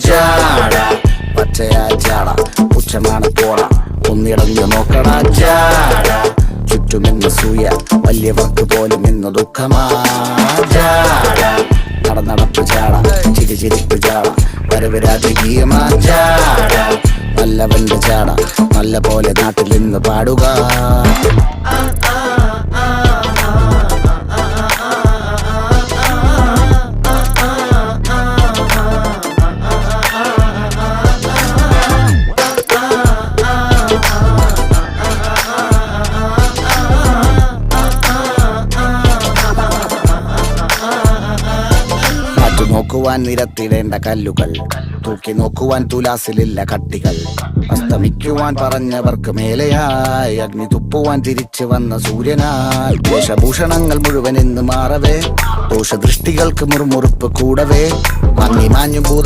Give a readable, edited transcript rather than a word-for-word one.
ജാട പച്ചയാ ജാട പുച്ഛമാണ് പോട ഒന്നിടഞ്ഞു നോക്കണ ജാട ചുറ്റുമെന്ന് സൂയ വലിയവർക്ക് പോലും ഇന്ന് ദുഃഖമാ ജാട നടപ്പ് ജാട ചിരിപ്പ് ജാട വരവ് രാജകീയമാ ജാട നല്ലവന്റെ ജാട നല്ല പോലെ നാട്ടിൽ നിന്ന് പാടുക. നോക്കുവാൻ നിരത്തിടേണ്ട കല്ലുകൾ, തൂക്കി നോക്കുവാൻ തുലാസിലില്ല കട്ടികൾ, അസ്തമിക്കുവാൻ പറഞ്ഞവർക്ക് മേലെയായി അഗ്നി തുപ്പുവാൻ തിരിച്ചു വന്ന സൂര്യനായി വേഷഭൂഷണങ്ങൾ മുഴുവൻ ഇന്ന് മാറവേ ദോഷദൃഷ്ടികൾക്ക് മുറുമുറുപ്പ് കൂടവേ മങ്ങി മാഞ്ഞു ഭൂത